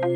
Hey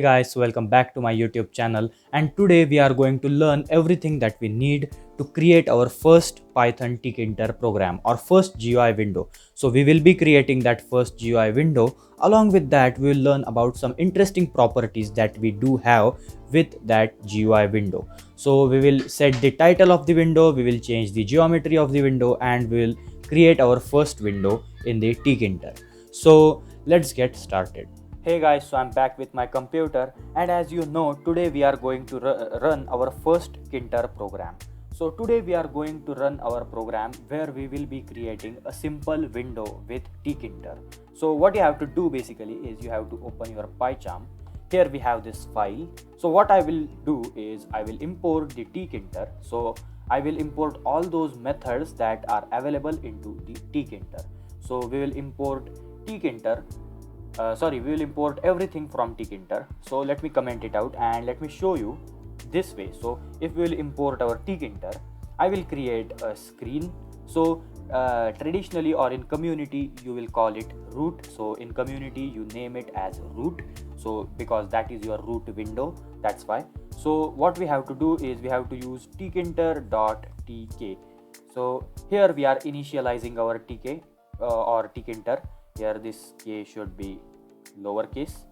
guys, welcome back to my YouTube channel, and today we are going to learn everything that we need to create our first Python Tkinter program or first GUI window. So we will be creating that first GUI window. Along with that, we will learn about some interesting properties that we do have with that GUI window. So we will set the title of the window, we will change the geometry of the window, and we will create our first window in the Tkinter. So let's get started. Hey guys, so I'm back with my computer, and as you know, today we are going to run our first Kinter program. So today we are going to run our program where we will be creating a simple window with tkinter. So what you have to do basically is you have to open your PyCharm. Here we have this file. So what I will do is I will import the tkinter. So I will import all those methods that are available into the tkinter. So we will import tkinter. We will import everything from tkinter. So let me comment it out and let me show you this way. So if we will import our tkinter, I will create a screen. So traditionally or in community you will call it root. So in community you name it as root, so because that is your root window, that's why. So what we have to do is we have to use tkinter.tk. So here we are initializing our tk or tkinter. Here this k should be lowercase.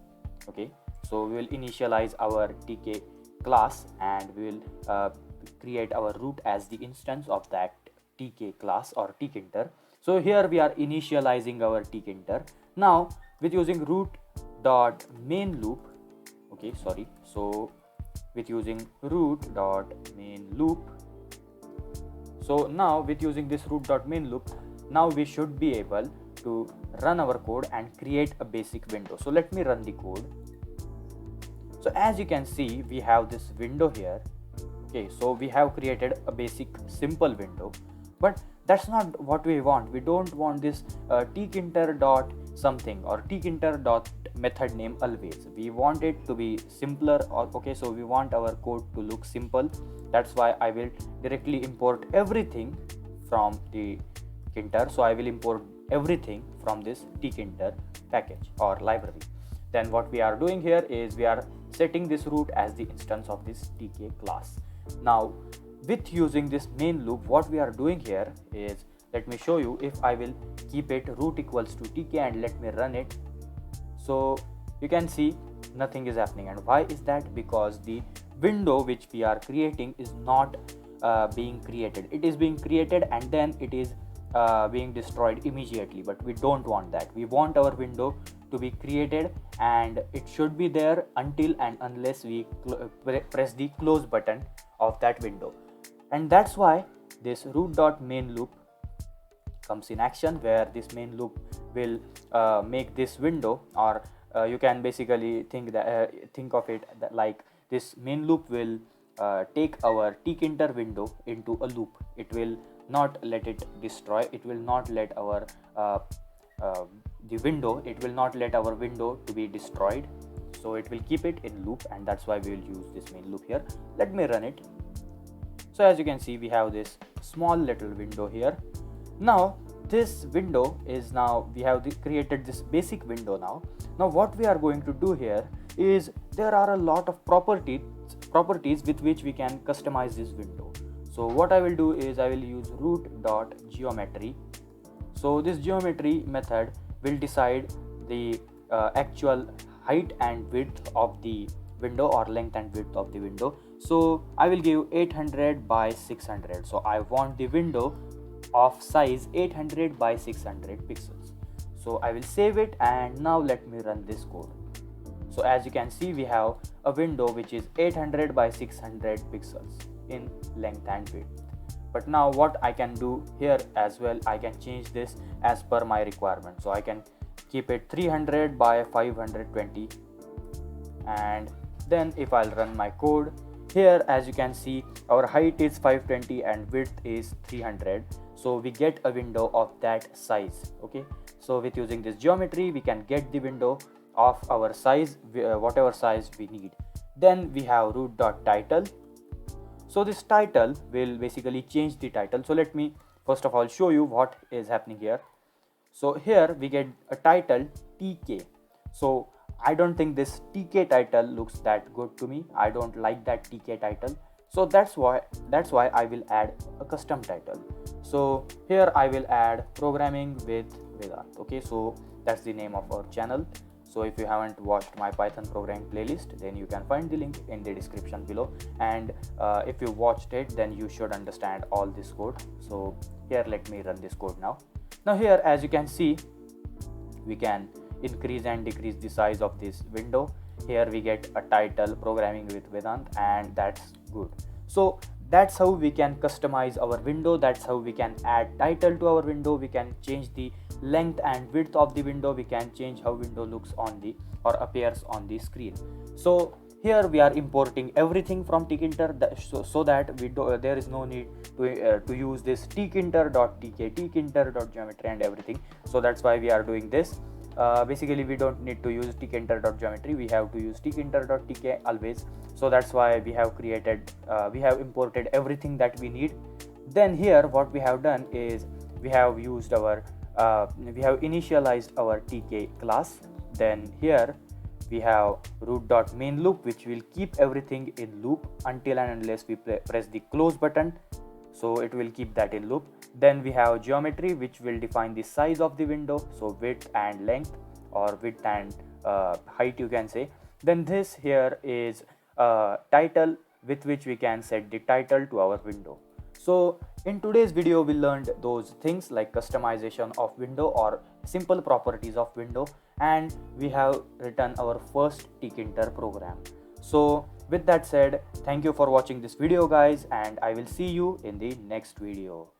Okay, so we will initialize our tk class and we will create our root as the instance of that tk class or tkinter. So here we are initializing our tkinter. Now with using root dot main loop, okay, sorry, so with using root dot main loop, so now with using this root dot main loop, now we should be able to run our code and create a basic window. So let me run the code. So as you can see, we have this window here. Okay, so we have created a basic simple window, but that's not what we want. We don't want this tkinter dot something or tkinter dot method name always. We want it to be simpler. Or okay, so we want our code to look simple. That's why I will directly import everything from the tkinter. So I will import everything from this tkinter package or library. Then what we are doing here is we are setting this root as the instance of this tk class. Now with using this main loop, what we are doing here is, let me show you. If I will keep it root equals to tk and let me run it, so you can see nothing is happening. And why is that? Because the window which we are creating is not being created. It is being created and then it is being destroyed immediately, but we don't want that. We want our window to be created and it should be there until and unless we press the close button of that window. And that's why this root.main loop comes in action, where this main loop will make this window, or you can basically think of it that like this main loop will take our tkinter window into a loop. It will not let it destroy, it will not let our it will not let our window to be destroyed. So it will keep it in loop, and that's why we will use this main loop here. Let me run it. So as you can see, we have this small little window here. Now this window is, now we have created this basic window. Now what we are going to do here is, there are a lot of properties with which we can customize this window. So what I will do is I will use root.geometry. So this geometry method will decide the actual height and width of the window, or length and width of the window. So I will give 800 by 600. So I want the window of size 800 by 600 pixels. So I will save it, and now let me run this code. So as you can see, we have a window which is 800 by 600 pixels in length and width. But now what I can do here as well, I can change this as per my requirement. So I can keep it 300 by 520, and then if I'll run my code here, as you can see, our height is 520 and width is 300. So we get a window of that size. Okay, so with using this geometry, we can get the window of our size, whatever size we need. Then we have root.title. So this title will basically change the title. So let me first of all show you what is happening here. So here we get a title TK. So I don't think this TK title looks that good to me. I don't like that TK title. So that's why I will add a custom title. So here I will add programming with Vedant. Okay, so that's the name of our channel. So if you haven't watched my Python programming playlist, then you can find the link in the description below. And if you watched it, then you should understand all this code. So here, let me run this code now. Now here, as you can see, we can increase and decrease the size of this window. Here we get a title programming with Vedant, and that's good. So that's how we can customize our window. That's how we can add title to our window. We can change the length and width of the window. We can change how window looks on the or appears on the screen. So here we are importing everything from tkinter, so that there is no need to use this tkinter.tk, tkinter.geometry and everything. So that's why we are doing this. Basically we don't need to use tkinter.geometry, we have to use tkinter.tk always. So that's why we have imported everything that we need. Then here what we have done is we have initialized our tk class. Then here we have root.main loop, which will keep everything in loop until and unless we press the close button. So it will keep that in loop. Then we have geometry, which will define the size of the window, so width and length, or width and height you can say. Then this here is title, with which we can set the title to our window. So in today's video we learned those things like customization of window or simple properties of window, and we have written our first tkinter program. So with that said, thank you for watching this video guys, and I will see you in the next video.